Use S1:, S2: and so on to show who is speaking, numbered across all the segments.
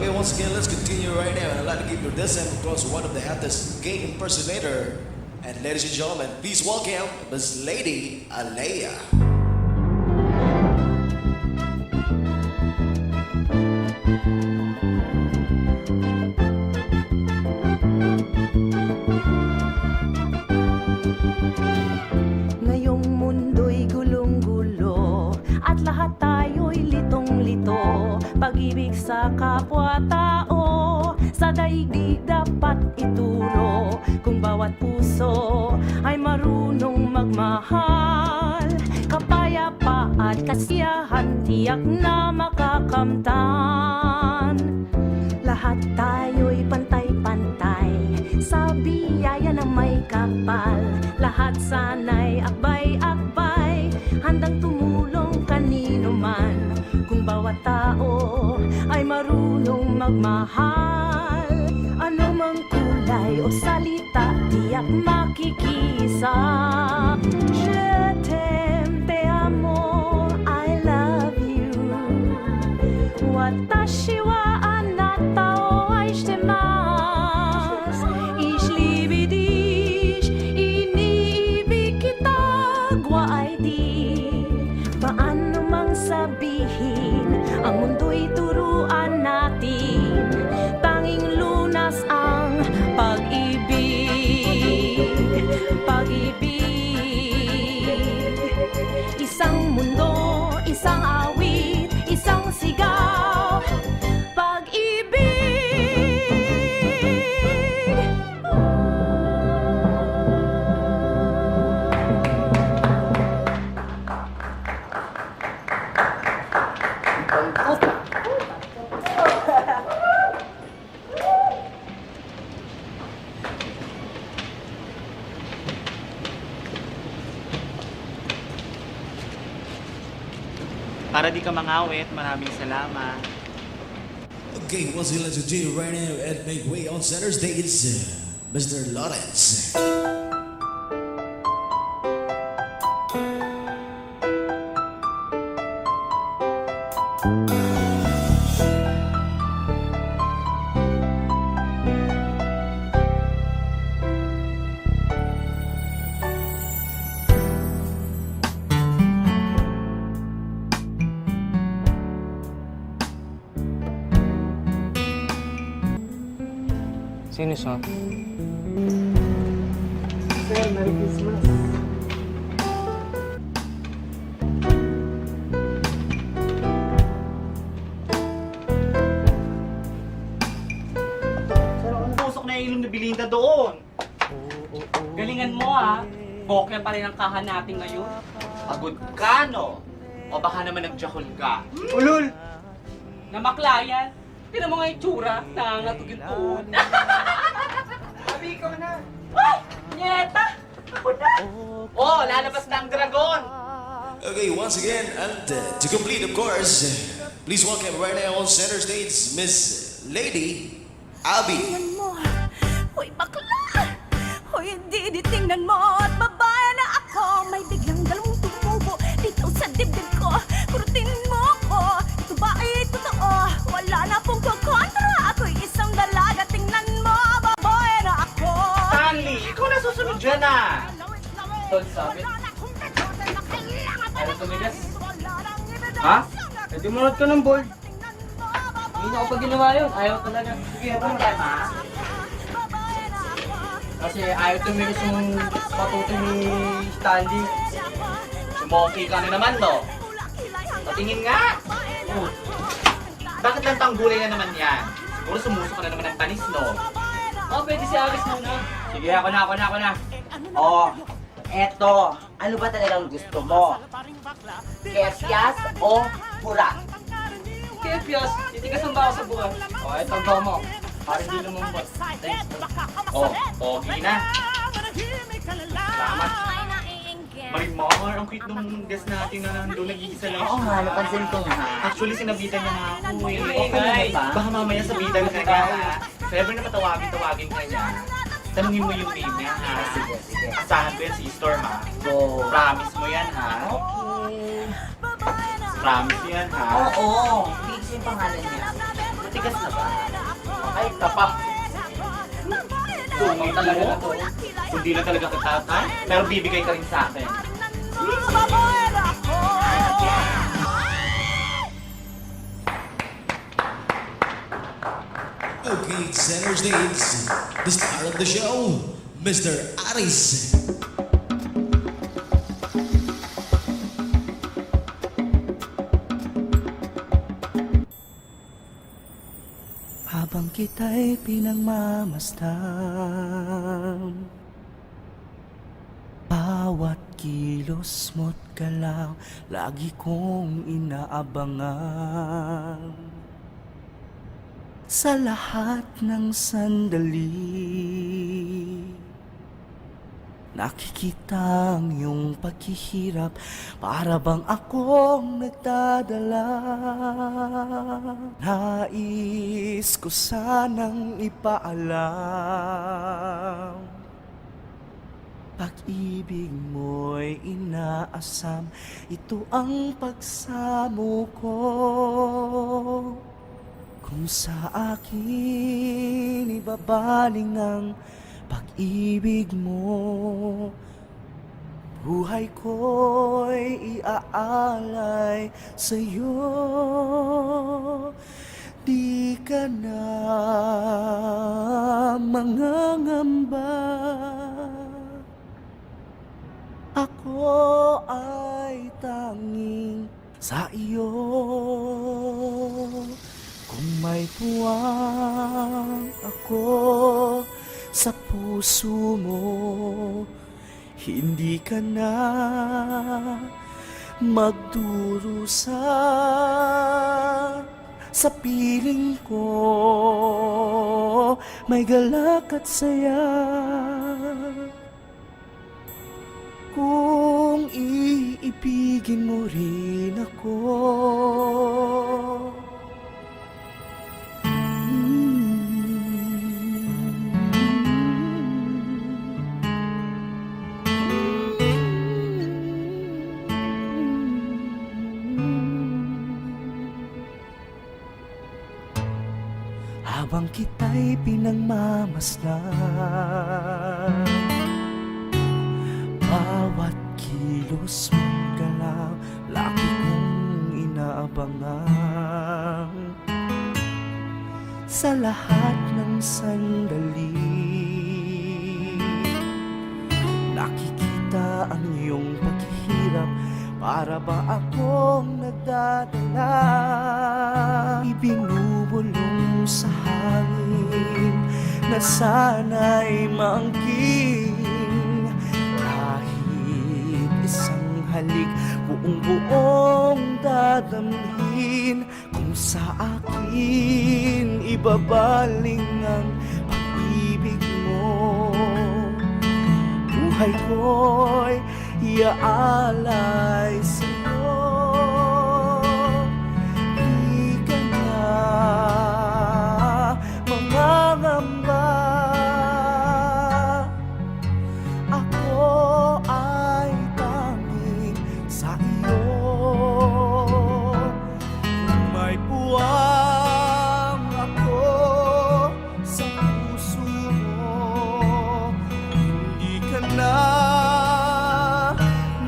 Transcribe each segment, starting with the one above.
S1: Okay, once again, let's continue right now. And I'd like to give you this and of course one of the hottest gay impersonator. And ladies and gentlemen, please welcome Miss Lady Alea.
S2: Ngayong mundo'y gulong-gulo at lahat tayo'y litong-lito. Pag-ibig sa kapwa-tao sa daigdig dapat ituro. Kung bawat puso ay marunong magmahal, kapayapa at kasiyahan tiyak na makakamtan. Lahat tayo'y pantay-pantay sa biyaya na may kapal. Lahat sana'y akbay-akbay, handang tumulong kanino man. Kung bawat tao ay marunong magmahal, ano mang kulay o salita tiyak makikisa. Je t'aime, te amo, I love you. Watashi wa anata o aishitemasu. Ich liebe dich, iniibig kita, gwa ay di. Paano mang sabihin, ang mundo'y turuan natin. Tanging lunas ang pag-ibig, pag-ibig. Isang mundo, isang awit, isang sigaw, pag-ibig.
S3: Para di ka mangawit, maraming salamat.
S1: Okay, once again, let's continue right now and make way on center stage, Mr. Lawrence.
S4: Sino siya?
S5: Sir, Merry Christmas.
S3: Pusok na yung ilong ni Belinda doon.
S4: Galingan mo ah. Bokeh pa rin ang kahan natin ngayon.
S3: Pagod ka, no? O baka naman nagjakol ka.
S5: Ulul!
S4: Namaklayan. Tinan mo nga yung tsura. Nangangatugin tuon.
S5: Sabi ikaw na.
S4: Ay! Nyeta! Ako na!
S3: Oh, lalabas na ang dragon!
S1: Okay, once again, and to complete, of course, please welcome right now on center stage, Miss Lady Abby.
S2: Tingnan mo, hoy bakla! Hoy hindi tingnan mo at babae na ako. May biglang dalawang tumubo dito sa dibdib ko. Kurutin mo ko, ito ba ay totoo? Wala na pong kukontra. Ako'y isang dalaga, tingnan mo, babae na ako.
S3: Stanley, ikaw na susunod dyan ah!
S4: Tol, sabi. Ano tumigas? Ha?
S5: Pwede munod ka ng board.
S4: Hindi na ako pag ginawa yun. Ayaw talaga.
S3: Sige, problema.
S5: Kasi ayaw tumigas yung patuto ni Stanley.
S3: Sumoki ka na naman, no? Patingin nga!
S5: Oh,
S3: Bakit lang tanggulay na naman yan? Siguro sumuso ka na naman ng panis, no?
S4: Oh, pwede si Aris muna.
S5: sige, ako na. Oh, eto. Ano ba talagang gusto mo? Kesyas o pura?
S4: Kaya Pios, titigas ang baka sa buwan.
S5: Oh, eto ba mo? Parang di lumambot.
S3: Oh, pogi na. Salamat. Marimar, ang cute nung guest natin na nandun nag-iisa lang.
S5: Oo nga, napansin ko nga.
S3: Actually, sinabitan niya nga ako eh.
S4: Okay
S5: ba?
S3: Baka mamaya sabitan ka niya. If ever na patawagin ka niya, tanungin mo yung name niya ha.
S5: Sige.
S3: Asahan ko yan si Storm ha.
S5: Go.
S3: Promise mo yan ha.
S5: Okay.
S3: Promise yan ha.
S5: Oo. Fix yung pangalan niya.
S3: Pati
S5: Matigas na ba? Ay, tapa.
S3: Tunay talaga na to. Hindi na talaga katatay, pero bibigay ka rin sa akin.
S1: Okay, center stage, the star of the show, Mr. Aris.
S6: Habang kita'y pinagmamasdan, bawat kilos mo't galaw, lagi kong inaabangan. Sa lahat ng sandali, nakikita ang iyong paghihirap, para bang akong nagdadala. Nais ko sanang ipaalam, pag-ibig mo'y inaasam, ito ang pagsamo ko. Kung sa akin ibabaling ang pag-ibig mo, buhay ko'y iaalay sa'yo. Di ka na mangangamba, ako ay tanging sa iyo. Kung may puwang ako sa puso mo, hindi ka na magdurusa. Sa piling ko may galak at saya. Kung iibigin mo rin ako, habang kita'y pinagmamasdan, bawat kilos mong galaw, lagi kong inaabangan. Sa lahat ng sandali, nakikita ang iyong paghihirap, para ba akong nagdadala. Ibinubulong sa hangin na sana'y maangking, kahit isang halik buong-buong dadamhin. Kung sa akin ibabaling ang pag-ibig mo, buhay ko'y iaalay sa'yo. Di ka na mangangamba, ako ay tanging sa iyo. Kung may puwang ako sa puso mo, hindi ka na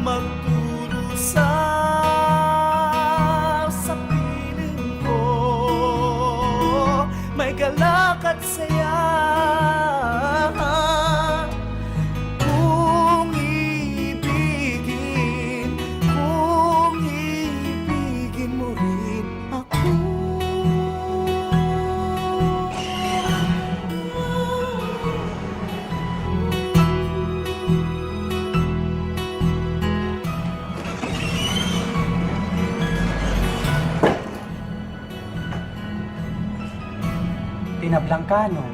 S6: magdurusa. Sa piling ko may galak at saya. Kung ibigin mo rin ako.
S7: Tinablangkano.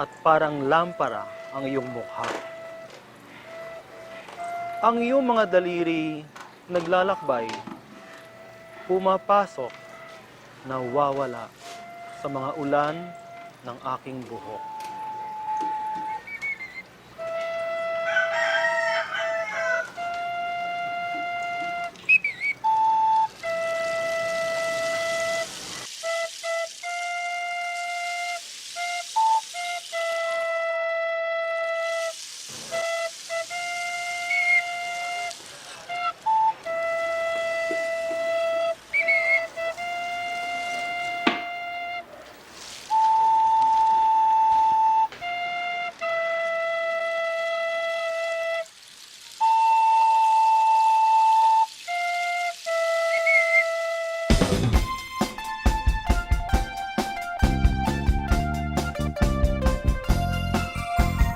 S7: at parang lampara ang iyong mukha. Ang iyong mga daliri naglalakbay, pumapasok, nawawala sa mga ulan ng aking buhok.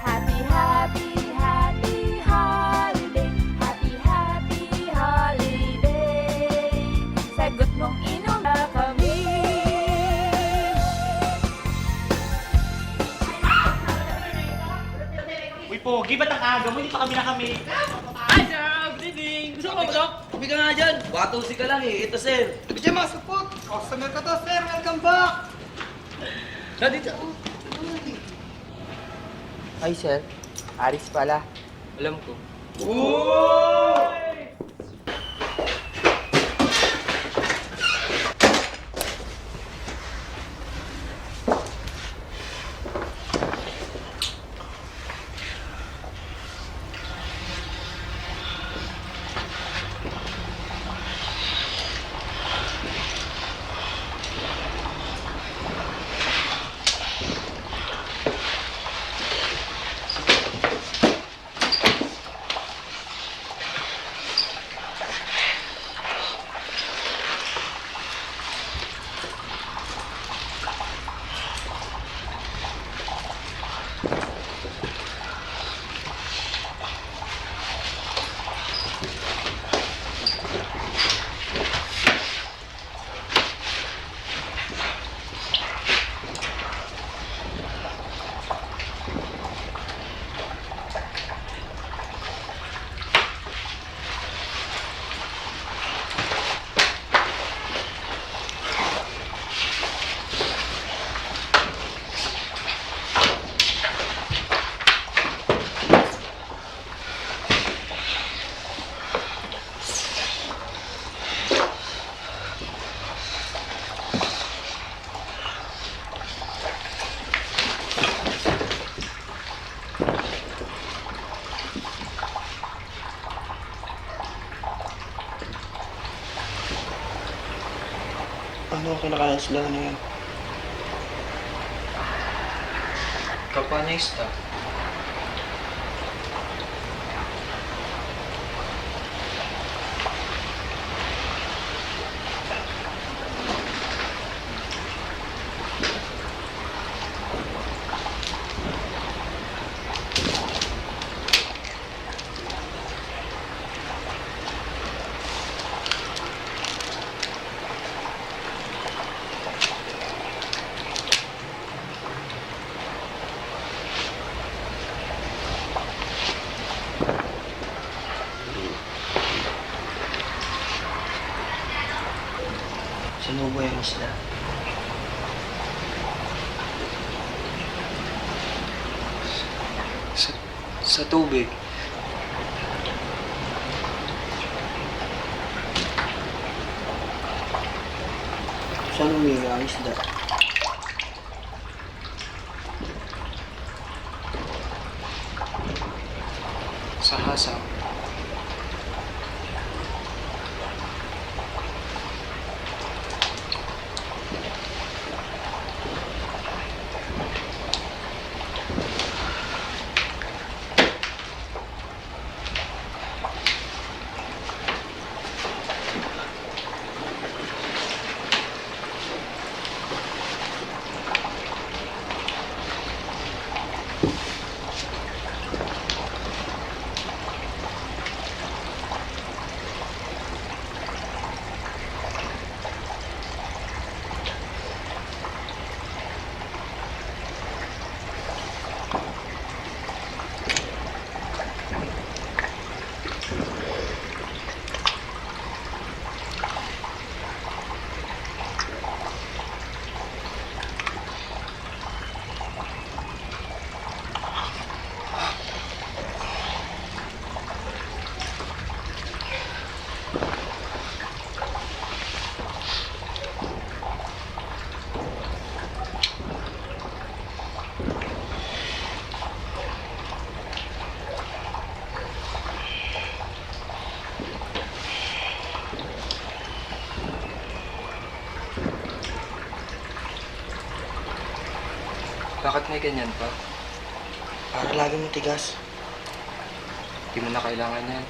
S2: Happy, happy, happy holiday. Happy, happy holiday. Sagot mong inom na kami.
S3: Uy, Pogi, ba't ang aga mo? Hindi pa kami nakamake.
S4: Hi, sir! Good evening! Gusto mo ba, Dok?
S6: Sabi ka nga dyan, watusi ka lang eh. Ito, sir. Sabi dyan, mga support. Customer ka to, sir. Welcome back. Dito.
S5: Ay, sir. Aris pala.
S6: Alam ko. Ano ang kinakain sila na yan? Kapanista. Sinubo yung isda. Sa tubig. Saan umiga ang isda? Sa hasaw. Bakit may ganyan pa? Para lagi mong tigas. Di mo na kailangan yan.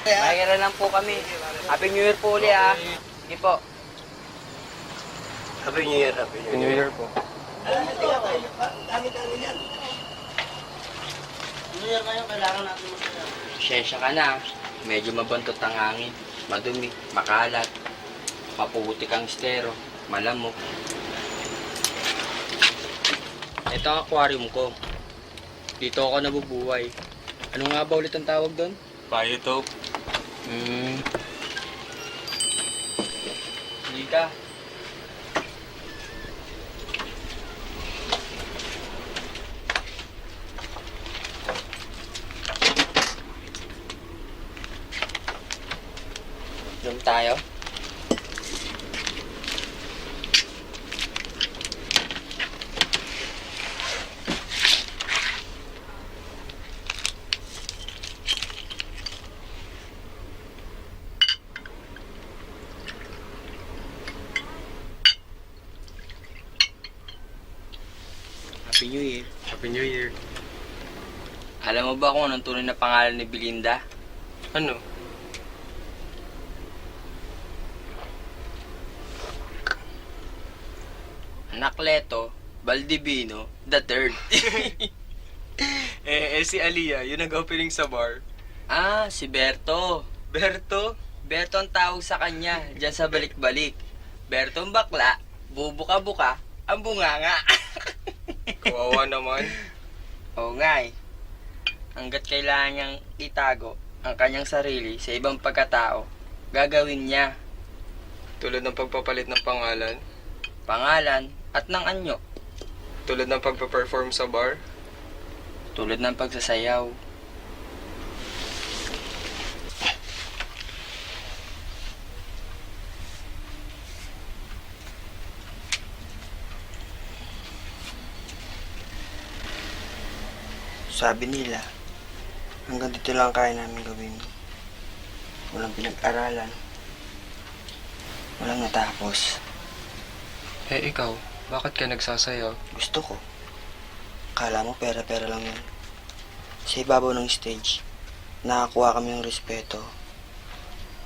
S6: Makikira lang po kami. Happy New Year po ulit ah. Hindi po.
S8: Happy New Year, Happy New Year.
S6: po.
S8: Siyensya ka na. Medyo mabantot ang hangin. Madumi, makalat. Maputik ang estero. Malamok. Ito ang aquarium ko. Dito ako nabubuhay. Ano nga ba ulit ang tawag doon? Biotope. Hindi ka. Doon tayo. Happy New Year.
S9: Happy New Year.
S8: Alam mo ba kung anong tunay na pangalan ni Belinda?
S9: Ano?
S8: Anacleto Baldivino the Third.
S9: Si Aliyah, yun nag-opening sa bar.
S8: Ah, si Berto.
S9: Berto?
S8: Berto ang tawag sa kanya, dyan sa balik-balik. Berto ang bakla, bubuka-buka, ang bunganga.
S9: Kawawa naman.
S8: Oo nga eh. Hanggat kailangan niyang itago ang kanyang sarili sa ibang pagkatao, gagawin niya.
S9: Tulad ng pagpapalit ng pangalan.
S8: Pangalan at ng anyo,
S9: Tulad ng pagpa-perform sa bar.
S8: tulad ng pagsasayaw.
S10: Sabi nila, hanggang dito lang kaya namin gawin. Walang pinag-aralan. Walang natapos.
S9: Ikaw, bakit ka nagsasayaw?
S10: Gusto ko. Kala mo pera-pera lang yun. Sa ibabaw ng stage, nakakuha kami ng respeto.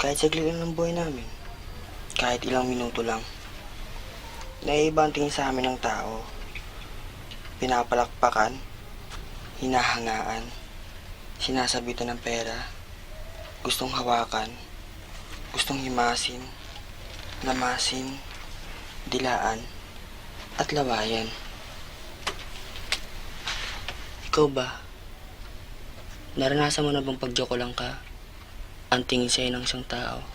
S10: Kahit saglit lang ng buhay namin. Kahit ilang minuto lang. Naiiba ang tingin sa amin ng tao. Pinapalakpakan, hinahangaan, sinasabitan ng pera, gustong hawakan, gustong himasin, lamasin, dilaan, at lawayan. Ikaw ba? Naranasan mo na bang pagjoko lang ka? Ang tingin sa'yo ng isang tao.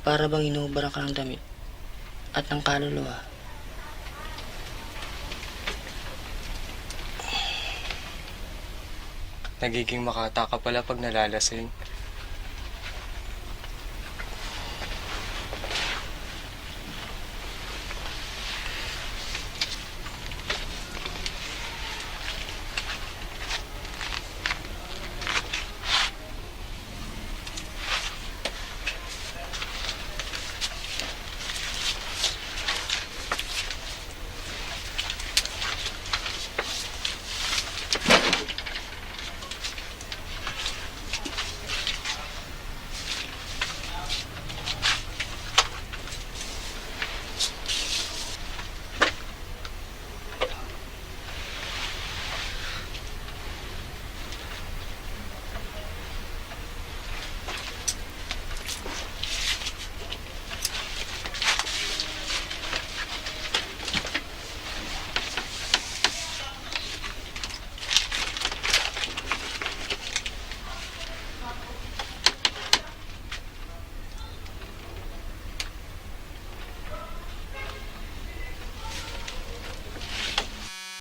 S10: Para bang inuubaran ka ng damit at ng kaluluwa.
S9: Nagiging makata ka pala pag nalalasing.